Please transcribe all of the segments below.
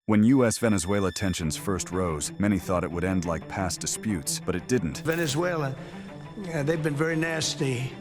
When U.S.-Venezuela tensions first rose, many thought it would end like past disputes, but it didn't. Venezuela, they've been very nasty,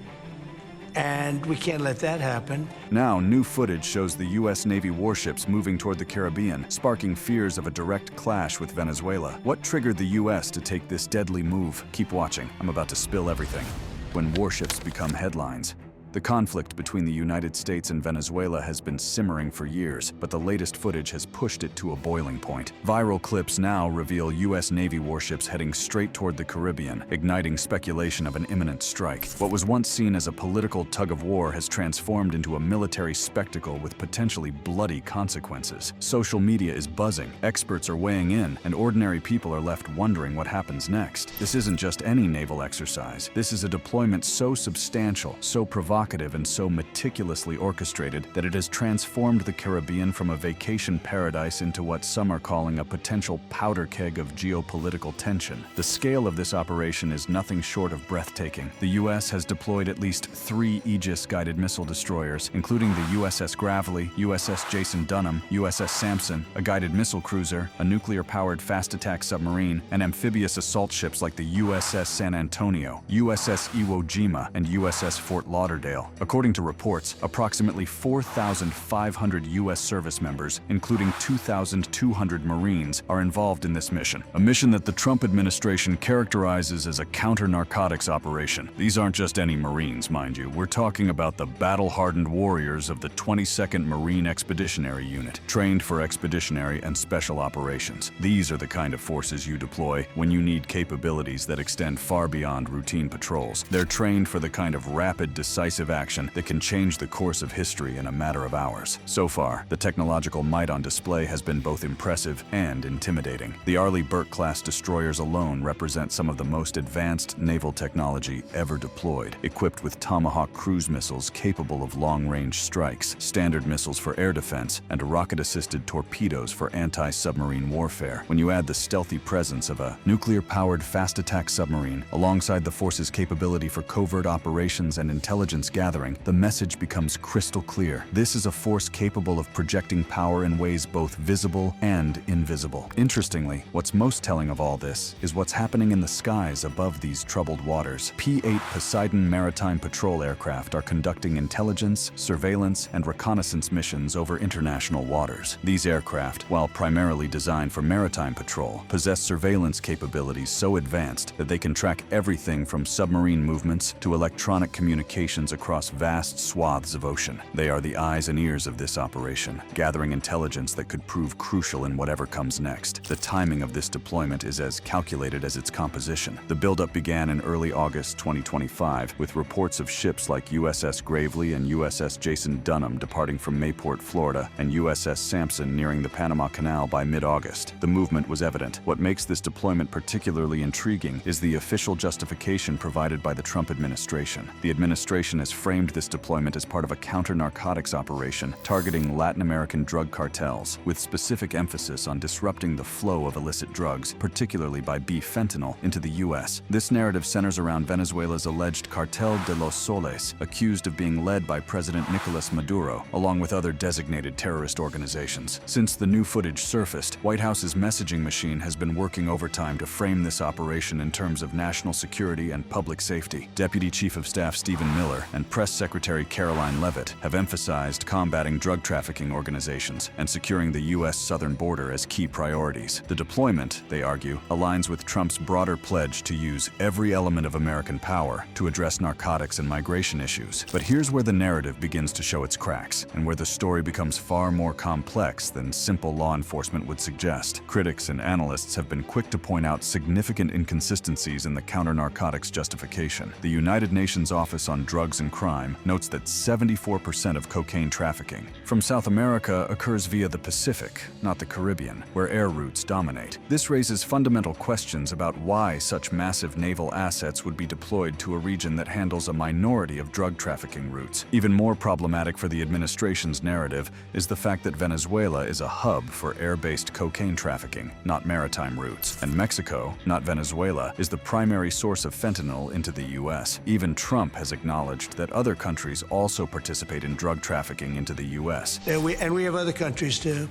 and we can't let that happen. Now, new footage shows the U.S. Navy warships moving toward the Caribbean, sparking fears of a direct clash with Venezuela. What triggered the U.S. to take this deadly move? Keep watching. I'm about to spill everything. When warships become headlines. The conflict between the United States and Venezuela has been simmering for years, but the latest footage has pushed it to a boiling point. Viral clips now reveal U.S. Navy warships heading straight toward the Caribbean, igniting speculation of an imminent strike. What was once seen as a political tug-of-war has transformed into a military spectacle with potentially bloody consequences. Social media is buzzing, experts are weighing in, and ordinary people are left wondering what happens next. This isn't just any naval exercise. This is a deployment so substantial, so provocative, and so meticulously orchestrated that it has transformed the Caribbean from a vacation paradise into what some are calling a potential powder keg of geopolitical tension. The scale of this operation is nothing short of breathtaking. The U.S. has deployed at least 3 Aegis-guided missile destroyers, including the USS Gravely, USS Jason Dunham, USS Sampson, a guided missile cruiser, a nuclear-powered fast-attack submarine, and amphibious assault ships like the USS San Antonio, USS Iwo Jima, and USS Fort Lauderdale. According to reports, approximately 4,500 U.S. service members, including 2,200 Marines, are involved in this mission. A mission that the Trump administration characterizes as a counter-narcotics operation. These aren't just any Marines, mind you. We're talking about the battle-hardened warriors of the 22nd Marine Expeditionary Unit, trained for expeditionary and special operations. These are the kind of forces you deploy when you need capabilities that extend far beyond routine patrols. They're trained for the kind of rapid, decisive action that can change the course of history in a matter of hours. So far, the technological might on display has been both impressive and intimidating. The Arleigh Burke-class destroyers alone represent some of the most advanced naval technology ever deployed, equipped with Tomahawk cruise missiles capable of long-range strikes, standard missiles for air defense, and rocket-assisted torpedoes for anti-submarine warfare. When you add the stealthy presence of a nuclear-powered fast-attack submarine alongside the force's capability for covert operations and intelligence gathering, the message becomes crystal clear. This is a force capable of projecting power in ways both visible and invisible. Interestingly, what's most telling of all this is what's happening in the skies above these troubled waters. P-8 Poseidon maritime patrol aircraft are conducting intelligence, surveillance, and reconnaissance missions over international waters. These aircraft, while primarily designed for maritime patrol, possess surveillance capabilities so advanced that they can track everything from submarine movements to electronic communications across vast swaths of ocean. They are the eyes and ears of this operation, gathering intelligence that could prove crucial in whatever comes next. The timing of this deployment is as calculated as its composition. The buildup began in early August 2025, with reports of ships like USS Gravely and USS Jason Dunham departing from Mayport, Florida, and USS Sampson nearing the Panama Canal by mid-August. The movement was evident. What makes this deployment particularly intriguing is the official justification provided by the Trump administration. The administration has framed this deployment as part of a counter-narcotics operation targeting Latin American drug cartels, with specific emphasis on disrupting the flow of illicit drugs, particularly by fentanyl, into the U.S. This narrative centers around Venezuela's alleged Cartel de los Soles, accused of being led by President Nicolas Maduro, along with other designated terrorist organizations. Since the new footage surfaced, White House's messaging machine has been working overtime to frame this operation in terms of national security and public safety. Deputy Chief of Staff Stephen Miller and Press Secretary Caroline Leavitt have emphasized combating drug trafficking organizations and securing the U.S. southern border as key priorities. The deployment, they argue, aligns with Trump's broader pledge to use every element of American power to address narcotics and migration issues. But here's where the narrative begins to show its cracks, and where the story becomes far more complex than simple law enforcement would suggest. Critics and analysts have been quick to point out significant inconsistencies in the counter-narcotics justification. The United Nations Office on Drugs and Crime notes that 74% of cocaine trafficking from South America occurs via the Pacific, not the Caribbean, where air routes dominate. This raises fundamental questions about why such massive naval assets would be deployed to a region that handles a minority of drug trafficking routes. Even more problematic for the administration's narrative is the fact that Venezuela is a hub for air-based cocaine trafficking, not maritime routes. And Mexico, not Venezuela, is the primary source of fentanyl into the U.S. Even Trump has acknowledged that other countries also participate in drug trafficking into the U.S. And we have other countries too.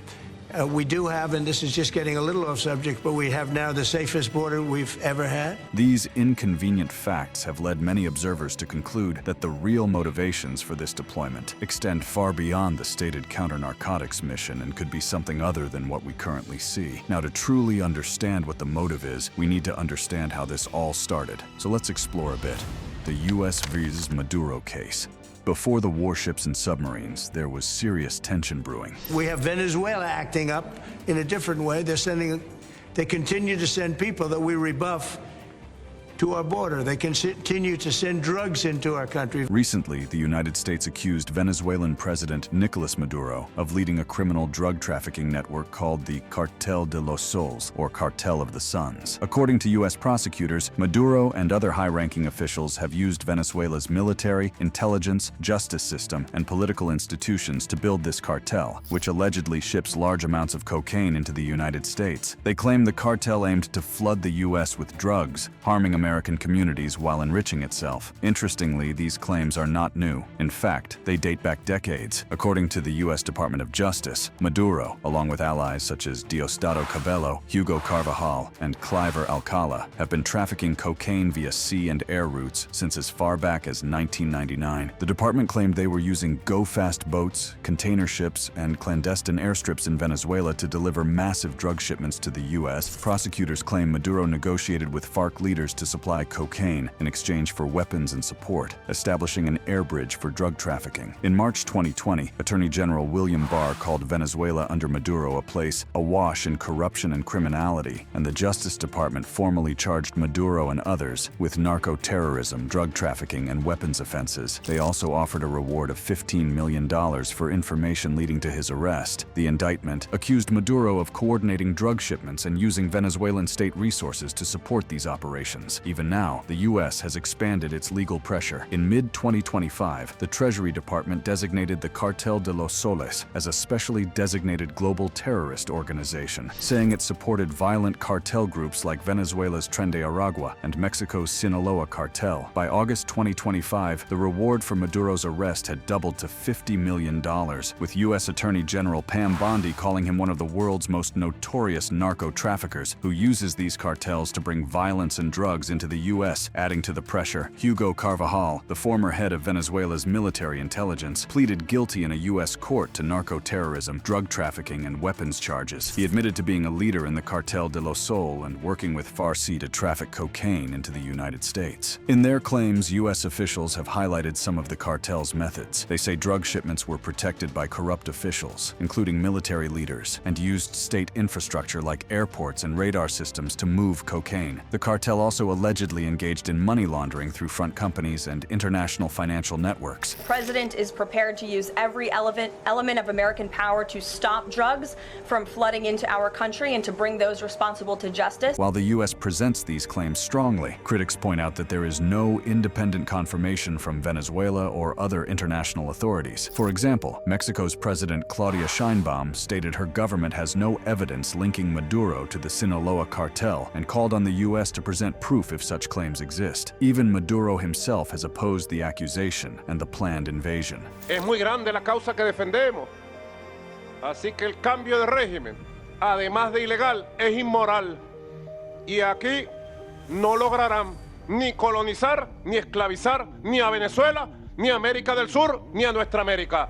We do have, and this is just getting a little off subject, but we have now the safest border we've ever had. These inconvenient facts have led many observers to conclude that the real motivations for this deployment extend far beyond the stated counter-narcotics mission and could be something other than what we currently see. Now, to truly understand what the motive is, we need to understand how this all started. So let's explore a bit. The U.S. vs. Maduro case. Before the warships and submarines, there was serious tension brewing. We have Venezuela acting up in a different way. They continue to send people that we rebuff to our border. They continue to send drugs into our country. Recently, the United States accused Venezuelan President Nicolas Maduro of leading a criminal drug trafficking network called the Cartel de los Soles, or Cartel of the Suns. According to U.S. prosecutors, Maduro and other high-ranking officials have used Venezuela's military, intelligence, justice system, and political institutions to build this cartel, which allegedly ships large amounts of cocaine into the United States. They claim the cartel aimed to flood the U.S. with drugs, harming American communities while enriching itself. Interestingly, these claims are not new. In fact, they date back decades. According to the U.S. Department of Justice, Maduro, along with allies such as Diosdado Cabello, Hugo Carvajal, and Cliver Alcala, have been trafficking cocaine via sea and air routes since as far back as 1999. The department claimed they were using go-fast boats, container ships, and clandestine airstrips in Venezuela to deliver massive drug shipments to the U.S. Prosecutors claim Maduro negotiated with FARC leaders to supply cocaine in exchange for weapons and support, establishing an air bridge for drug trafficking. In March 2020, Attorney General William Barr called Venezuela under Maduro a place awash in corruption and criminality, and the Justice Department formally charged Maduro and others with narco-terrorism, drug trafficking, and weapons offenses. They also offered a reward of $15 million for information leading to his arrest. The indictment accused Maduro of coordinating drug shipments and using Venezuelan state resources to support these operations. Even now, the U.S. has expanded its legal pressure. In mid-2025, the Treasury Department designated the Cartel de los Soles as a specially designated global terrorist organization, saying it supported violent cartel groups like Venezuela's Tren de Aragua and Mexico's Sinaloa cartel. By August 2025, the reward for Maduro's arrest had doubled to $50 million, with U.S. Attorney General Pam Bondi calling him one of the world's most notorious narco-traffickers who uses these cartels to bring violence and drugs into the U.S. Adding to the pressure, Hugo Carvajal, the former head of Venezuela's military intelligence, pleaded guilty in a U.S. court to narco-terrorism, drug trafficking, and weapons charges. He admitted to being a leader in the Cartel de los Soles and working with Farsi to traffic cocaine into the United States. In their claims, U.S. officials have highlighted some of the cartel's methods. They say drug shipments were protected by corrupt officials, including military leaders, and used state infrastructure like airports and radar systems to move cocaine. The cartel also allegedly engaged in money laundering through front companies and international financial networks. The president is prepared to use every element of American power to stop drugs from flooding into our country and to bring those responsible to justice. While the U.S. presents these claims strongly, critics point out that there is no independent confirmation from Venezuela or other international authorities. For example, Mexico's President Claudia Sheinbaum stated her government has no evidence linking Maduro to the Sinaloa cartel and called on the U.S. to present proof if such claims exist. Even Maduro himself has opposed the accusation and the planned invasion. Es muy grande la causa que defendemos, así que el cambio de régimen, además de ilegal, es inmoral. Y aquí no lograrán ni colonizar, ni esclavizar, ni a Venezuela, ni a América del Sur, ni a nuestra América.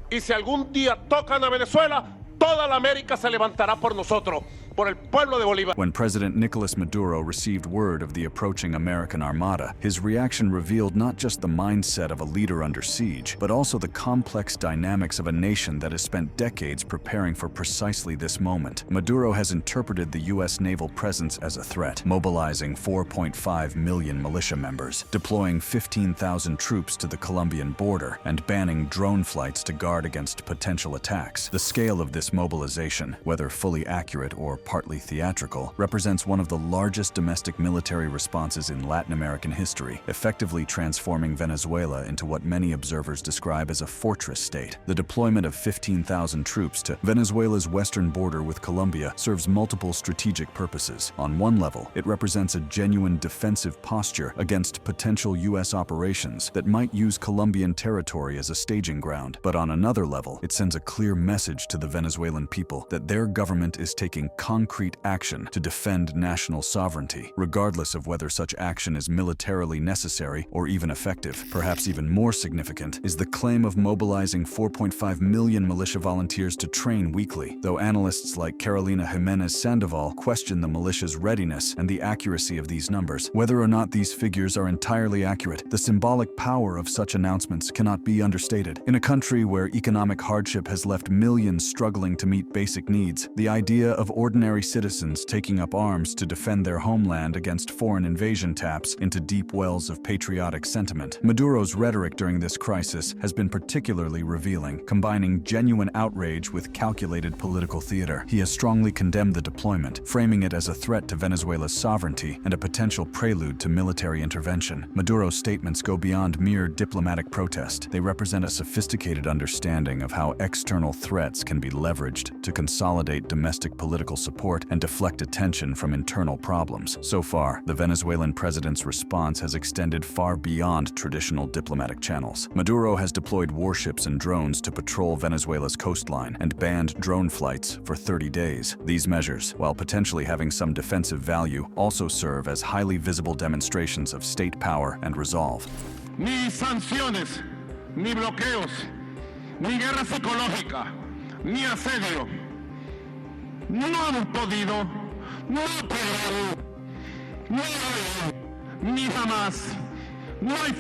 Y si algún día tocan a Venezuela, toda la América se levantará por nosotros. Por el pueblo de Bolívar. When President Nicolas Maduro received word of the approaching American Armada, his reaction revealed not just the mindset of a leader under siege, but also the complex dynamics of a nation that has spent decades preparing for precisely this moment. Maduro has interpreted the U.S. naval presence as a threat, mobilizing 4.5 million militia members, deploying 15,000 troops to the Colombian border, and banning drone flights to guard against potential attacks. The scale of this mobilization, whether fully accurate or partly theatrical, represents one of the largest domestic military responses in Latin American history, effectively transforming Venezuela into what many observers describe as a fortress state. The deployment of 15,000 troops to Venezuela's western border with Colombia serves multiple strategic purposes. On one level, it represents a genuine defensive posture against potential U.S. operations that might use Colombian territory as a staging ground. But on another level, it sends a clear message to the Venezuelan people that their government is taking concrete action to defend national sovereignty, regardless of whether such action is militarily necessary or even effective. Perhaps even more significant is the claim of mobilizing 4.5 million militia volunteers to train weekly, though analysts like Carolina Jimenez Sandoval question the militia's readiness and the accuracy of these numbers. Whether or not these figures are entirely accurate, the symbolic power of such announcements cannot be understated. In a country where economic hardship has left millions struggling to meet basic needs, the idea of ordinary citizens taking up arms to defend their homeland against foreign invasion taps into deep wells of patriotic sentiment. Maduro's rhetoric during this crisis has been particularly revealing, combining genuine outrage with calculated political theater. He has strongly condemned the deployment, framing it as a threat to Venezuela's sovereignty and a potential prelude to military intervention. Maduro's statements go beyond mere diplomatic protest. They represent a sophisticated understanding of how external threats can be leveraged to consolidate domestic political support and deflect attention from internal problems. So far, the Venezuelan president's response has extended far beyond traditional diplomatic channels. Maduro has deployed warships and drones to patrol Venezuela's coastline and banned drone flights for 30 days. These measures, while potentially having some defensive value, also serve as highly visible demonstrations of state power and resolve. Ni sanciones, ni bloqueos, ni guerra psicológica, ni asedio. No han podido, no podrán, no hay, ni jamás. No hay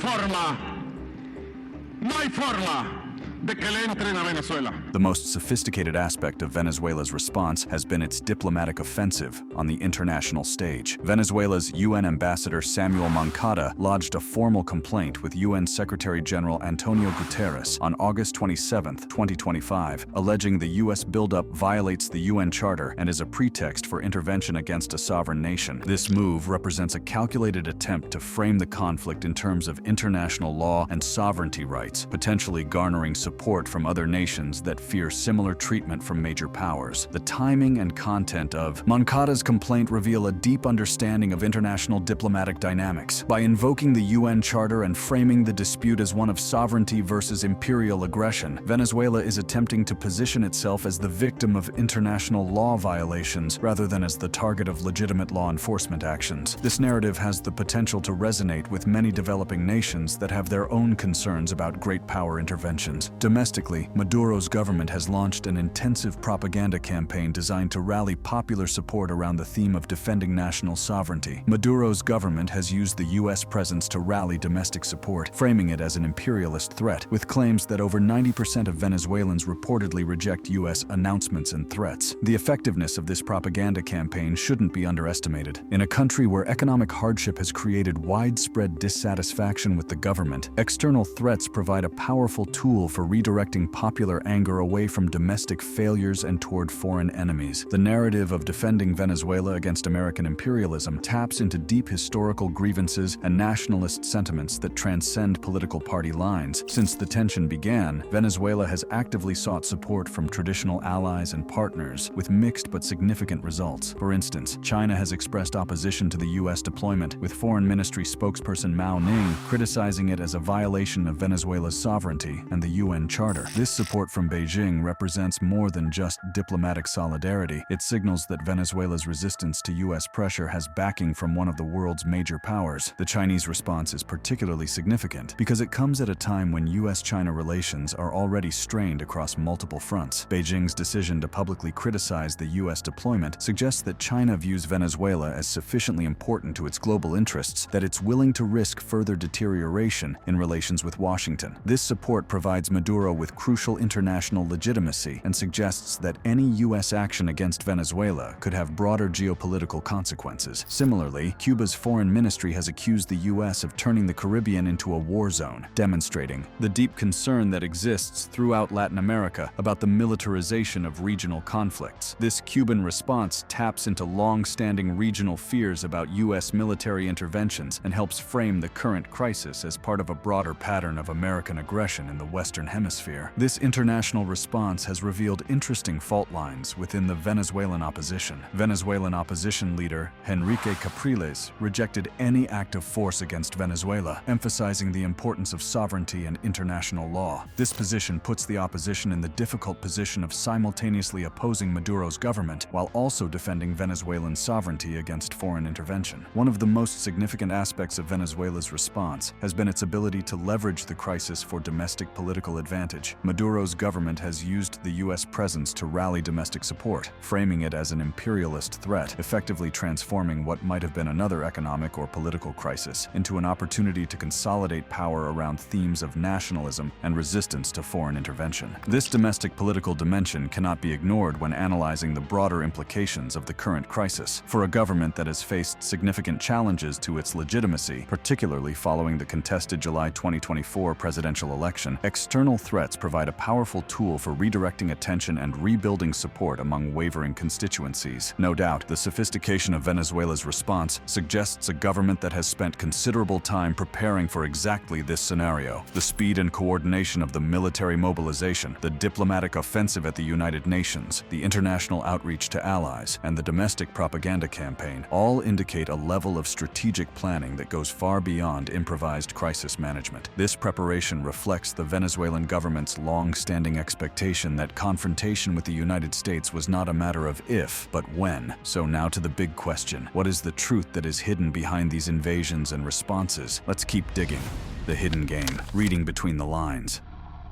forma de que le entren a Venezuela. The most sophisticated aspect of Venezuela's response has been its diplomatic offensive on the international stage. Venezuela's UN ambassador Samuel Moncada lodged a formal complaint with UN Secretary-General Antonio Guterres on August 27, 2025, alleging the U.S. buildup violates the UN Charter and is a pretext for intervention against a sovereign nation. This move represents a calculated attempt to frame the conflict in terms of international law and sovereignty rights, potentially garnering support from other nations that fear similar treatment from major powers. The timing and content of Moncada's complaint reveal a deep understanding of international diplomatic dynamics. By invoking the UN Charter and framing the dispute as one of sovereignty versus imperial aggression, Venezuela is attempting to position itself as the victim of international law violations rather than as the target of legitimate law enforcement actions. This narrative has the potential to resonate with many developing nations that have their own concerns about great power interventions. Domestically, Maduro's government has launched an intensive propaganda campaign designed to rally popular support around the theme of defending national sovereignty. Maduro's government has used the U.S. presence to rally domestic support, framing it as an imperialist threat, with claims that over 90% of Venezuelans reportedly reject U.S. announcements and threats. The effectiveness of this propaganda campaign shouldn't be underestimated. In a country where economic hardship has created widespread dissatisfaction with the government, external threats provide a powerful tool for redirecting popular anger away from domestic failures and toward foreign enemies. The narrative of defending Venezuela against American imperialism taps into deep historical grievances and nationalist sentiments that transcend political party lines. Since the tension began, Venezuela has actively sought support from traditional allies and partners, with mixed but significant results. For instance, China has expressed opposition to the U.S. deployment, with Foreign Ministry spokesperson Mao Ning criticizing it as a violation of Venezuela's sovereignty and the UN Charter. This support from Beijing represents more than just diplomatic solidarity. It signals that Venezuela's resistance to U.S. pressure has backing from one of the world's major powers. The Chinese response is particularly significant because it comes at a time when U.S.-China relations are already strained across multiple fronts. Beijing's decision to publicly criticize the U.S. deployment suggests that China views Venezuela as sufficiently important to its global interests that it's willing to risk further deterioration in relations with Washington. This support provides Maduro with crucial international international legitimacy and suggests that any U.S. action against Venezuela could have broader geopolitical consequences. Similarly, Cuba's foreign ministry has accused the U.S. of turning the Caribbean into a war zone, demonstrating the deep concern that exists throughout Latin America about the militarization of regional conflicts. This Cuban response taps into long-standing regional fears about U.S. military interventions and helps frame the current crisis as part of a broader pattern of American aggression in the Western Hemisphere. This international response has revealed interesting fault lines within the Venezuelan opposition. Venezuelan opposition leader Enrique Capriles rejected any act of force against Venezuela, emphasizing the importance of sovereignty and international law. This position puts the opposition in the difficult position of simultaneously opposing Maduro's government while also defending Venezuelan sovereignty against foreign intervention. One of the most significant aspects of Venezuela's response has been its ability to leverage the crisis for domestic political advantage. Maduro's government has used the U.S. presence to rally domestic support, framing it as an imperialist threat, effectively transforming what might have been another economic or political crisis into an opportunity to consolidate power around themes of nationalism and resistance to foreign intervention. This domestic political dimension cannot be ignored when analyzing the broader implications of the current crisis. For a government that has faced significant challenges to its legitimacy, particularly following the contested July 2024 presidential election, external threats provide a powerful tool for redirecting attention and rebuilding support among wavering constituencies. No doubt, the sophistication of Venezuela's response suggests a government that has spent considerable time preparing for exactly this scenario. The speed and coordination of the military mobilization, the diplomatic offensive at the United Nations, the international outreach to allies, and the domestic propaganda campaign all indicate a level of strategic planning that goes far beyond improvised crisis management. This preparation reflects the Venezuelan government's long-standing expectation that confrontation with the United States was not a matter of if, but when. So now to the big question: what is the truth that is hidden behind these invasions and responses? Let's keep digging. The hidden game, reading between the lines.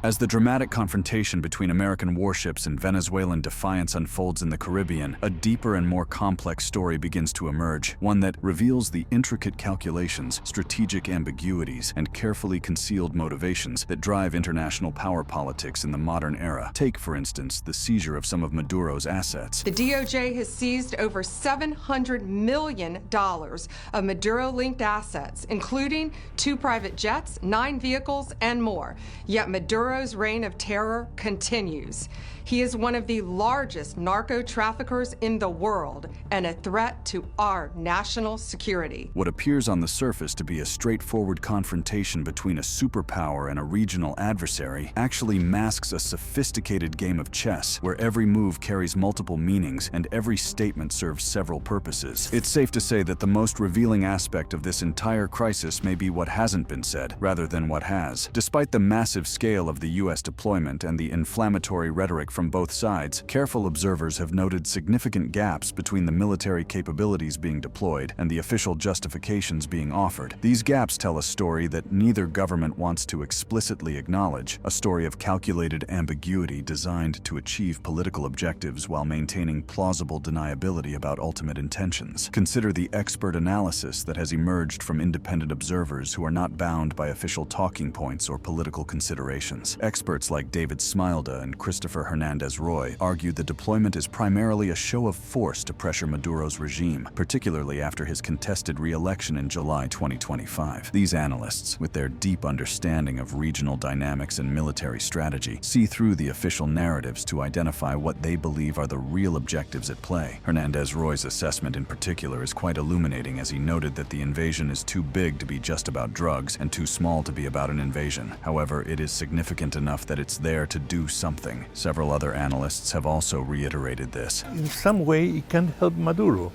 As the dramatic confrontation between American warships and Venezuelan defiance unfolds in the Caribbean, a deeper and more complex story begins to emerge, one that reveals the intricate calculations, strategic ambiguities, and carefully concealed motivations that drive international power politics in the modern era. Take, for instance, the seizure of some of Maduro's assets. The DOJ has seized over $700 million of Maduro-linked assets, including 2 private jets, 9 vehicles, and more. Yet Maduro's reign of terror continues. He is one of the largest narco-traffickers in the world and a threat to our national security. What appears on the surface to be a straightforward confrontation between a superpower and a regional adversary actually masks a sophisticated game of chess where every move carries multiple meanings and every statement serves several purposes. It's safe to say that the most revealing aspect of this entire crisis may be what hasn't been said, rather than what has. Despite the massive scale of the U.S. deployment and the inflammatory rhetoric from both sides, careful observers have noted significant gaps between the military capabilities being deployed and the official justifications being offered. These gaps tell a story that neither government wants to explicitly acknowledge, a story of calculated ambiguity designed to achieve political objectives while maintaining plausible deniability about ultimate intentions. Consider the expert analysis that has emerged from independent observers who are not bound by official talking points or political considerations. Experts like David Smilda and Christopher Hernandez-Roy argue the deployment is primarily a show of force to pressure Maduro's regime, particularly after his contested re-election in July 2025. These analysts, with their deep understanding of regional dynamics and military strategy, see through the official narratives to identify what they believe are the real objectives at play. Hernandez-Roy's assessment in particular is quite illuminating, as he noted that the invasion is too big to be just about drugs and too small to be about an invasion. However, it is significant enough that it's there to do something. Several other analysts have also reiterated this. In some way, it can help Maduro.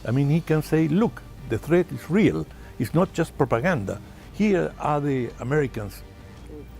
I mean, he can say, look, the threat is real. It's not just propaganda. Here are the Americans.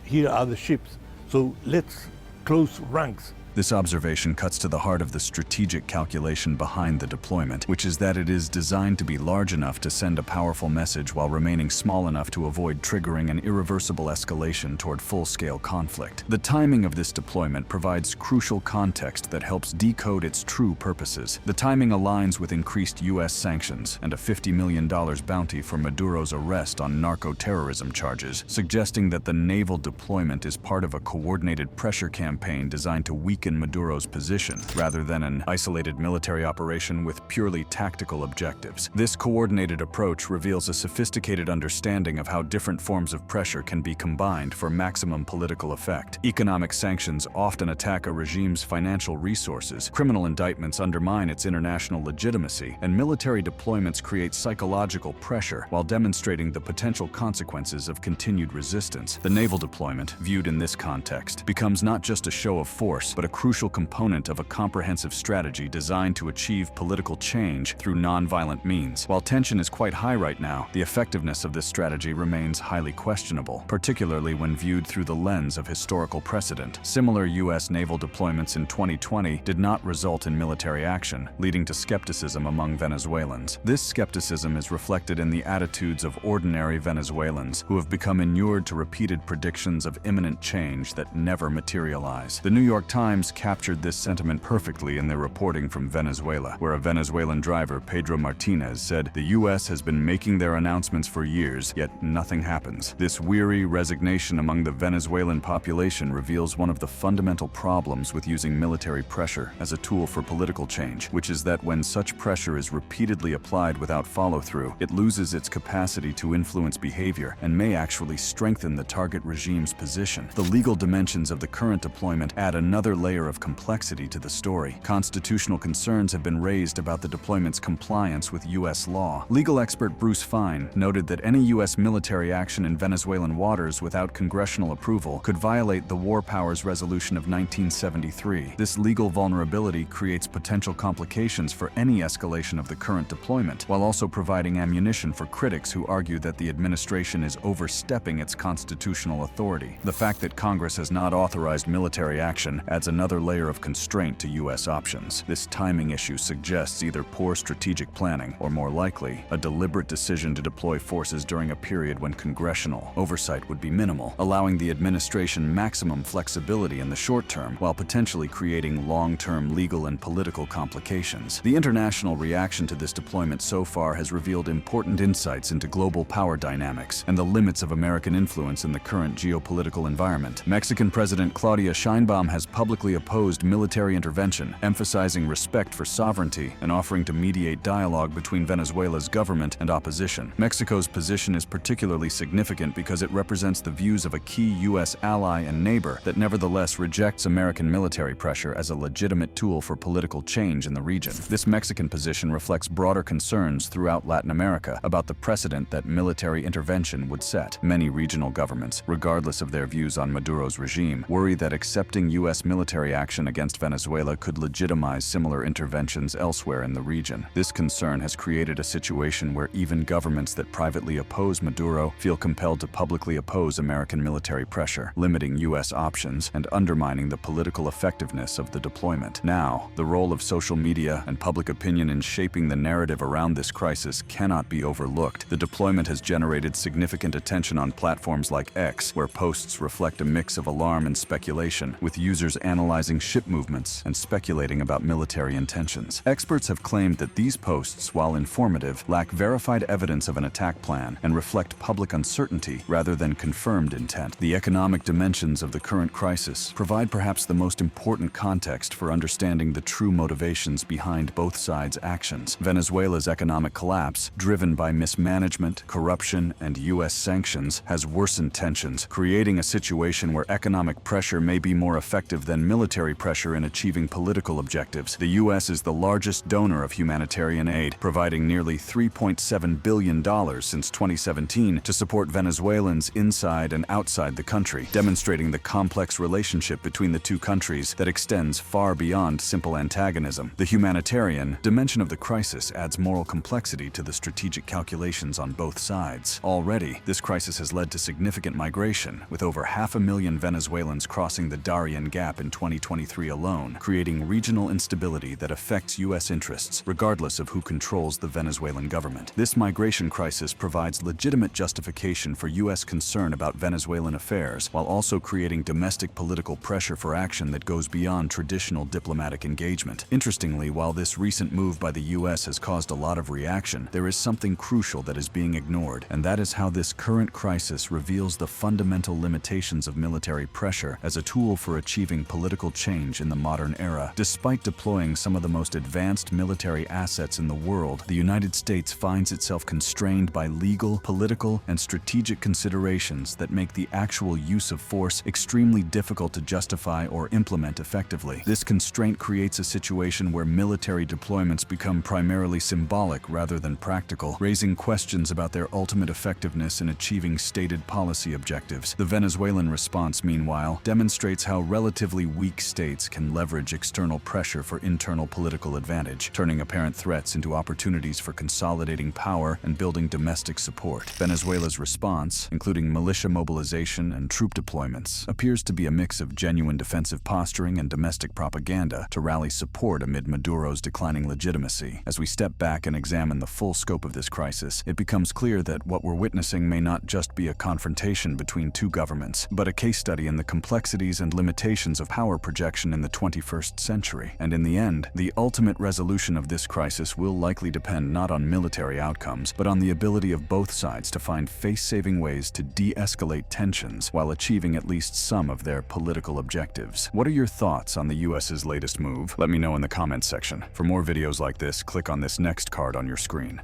Here are the ships. So let's close ranks This observation cuts to the heart of the strategic calculation behind the deployment, which is that it is designed to be large enough to send a powerful message while remaining small enough to avoid triggering an irreversible escalation toward full-scale conflict. The timing of this deployment provides crucial context that helps decode its true purposes. The timing aligns with increased U.S. sanctions and a $50 million bounty for Maduro's arrest on narco-terrorism charges, suggesting that the naval deployment is part of a coordinated pressure campaign designed to weaken Maduro's position, rather than an isolated military operation with purely tactical objectives. This coordinated approach reveals a sophisticated understanding of how different forms of pressure can be combined for maximum political effect. Economic sanctions often attack a regime's financial resources, criminal indictments undermine its international legitimacy, and military deployments create psychological pressure while demonstrating the potential consequences of continued resistance. The naval deployment, viewed in this context, becomes not just a show of force, but a crucial component of a comprehensive strategy designed to achieve political change through non-violent means. While tension is quite high right now, the effectiveness of this strategy remains highly questionable, particularly when viewed through the lens of historical precedent. Similar U.S. naval deployments in 2020 did not result in military action, leading to skepticism among Venezuelans. This skepticism is reflected in the attitudes of ordinary Venezuelans who have become inured to repeated predictions of imminent change that never materialize. The New York Times captured this sentiment perfectly in their reporting from Venezuela, where a Venezuelan driver, Pedro Martinez, said, "The U.S. has been making their announcements for years, yet nothing happens." This weary resignation among the Venezuelan population reveals one of the fundamental problems with using military pressure as a tool for political change, which is that when such pressure is repeatedly applied without follow-through, it loses its capacity to influence behavior and may actually strengthen the target regime's position. The legal dimensions of the current deployment add another layer of complexity to the story. Constitutional concerns have been raised about the deployment's compliance with U.S. law. Legal expert Bruce Fine noted that any U.S. military action in Venezuelan waters without congressional approval could violate the War Powers Resolution of 1973. This legal vulnerability creates potential complications for any escalation of the current deployment, while also providing ammunition for critics who argue that the administration is overstepping its constitutional authority. The fact that Congress has not authorized military action adds another layer of constraint to U.S. options. This timing issue suggests either poor strategic planning or, more likely, a deliberate decision to deploy forces during a period when congressional oversight would be minimal, allowing the administration maximum flexibility in the short term while potentially creating long-term legal and political complications. The international reaction to this deployment so far has revealed important insights into global power dynamics and the limits of American influence in the current geopolitical environment. Mexican President Claudia Sheinbaum has publicly opposed military intervention, emphasizing respect for sovereignty and offering to mediate dialogue between Venezuela's government and opposition. Mexico's position is particularly significant because it represents the views of a key U.S. ally and neighbor that nevertheless rejects American military pressure as a legitimate tool for political change in the region. This Mexican position reflects broader concerns throughout Latin America about the precedent that military intervention would set. Many regional governments, regardless of their views on Maduro's regime, worry that accepting U.S. military action against Venezuela could legitimize similar interventions elsewhere in the region. This concern has created a situation where even governments that privately oppose Maduro feel compelled to publicly oppose American military pressure, limiting U.S. options and undermining the political effectiveness of the deployment. Now, the role of social media and public opinion in shaping the narrative around this crisis cannot be overlooked. The deployment has generated significant attention on platforms like X, where posts reflect a mix of alarm and speculation, with users analyzing ship movements and speculating about military intentions. Experts have claimed that these posts, while informative, lack verified evidence of an attack plan and reflect public uncertainty rather than confirmed intent. The economic dimensions of the current crisis provide perhaps the most important context for understanding the true motivations behind both sides' actions. Venezuela's economic collapse, driven by mismanagement, corruption, and U.S. sanctions, has worsened tensions, creating a situation where economic pressure may be more effective than military pressure in achieving political objectives. The U.S. is the largest donor of humanitarian aid, providing nearly $3.7 billion since 2017 to support Venezuelans inside and outside the country, demonstrating the complex relationship between the two countries that extends far beyond simple antagonism. The humanitarian dimension of the crisis adds moral complexity to the strategic calculations on both sides. Already, this crisis has led to significant migration, with over 500,000 Venezuelans crossing the Darien Gap in 2020. 2023 alone, creating regional instability that affects U.S. interests, regardless of who controls the Venezuelan government. This migration crisis provides legitimate justification for U.S. concern about Venezuelan affairs, while also creating domestic political pressure for action that goes beyond traditional diplomatic engagement. Interestingly, while this recent move by the U.S. has caused a lot of reaction, there is something crucial that is being ignored, and that is how this current crisis reveals the fundamental limitations of military pressure as a tool for achieving political change in the modern era. Despite deploying some of the most advanced military assets in the world, the United States finds itself constrained by legal, political, and strategic considerations that make the actual use of force extremely difficult to justify or implement effectively. This constraint creates a situation where military deployments become primarily symbolic rather than practical, raising questions about their ultimate effectiveness in achieving stated policy objectives. The Venezuelan response, meanwhile, demonstrates how relatively weak states can leverage external pressure for internal political advantage, turning apparent threats into opportunities for consolidating power and building domestic support. Venezuela's response, including militia mobilization and troop deployments, appears to be a mix of genuine defensive posturing and domestic propaganda to rally support amid Maduro's declining legitimacy. As we step back and examine the full scope of this crisis, it becomes clear that what we're witnessing may not just be a confrontation between two governments, but a case study in the complexities and limitations of power projection in the 21st century. And in the end, the ultimate resolution of this crisis will likely depend not on military outcomes, but on the ability of both sides to find face-saving ways to de-escalate tensions while achieving at least some of their political objectives. What are your thoughts on the US's latest move? Let me know in the comments section. For more videos like this, click on this next card on your screen.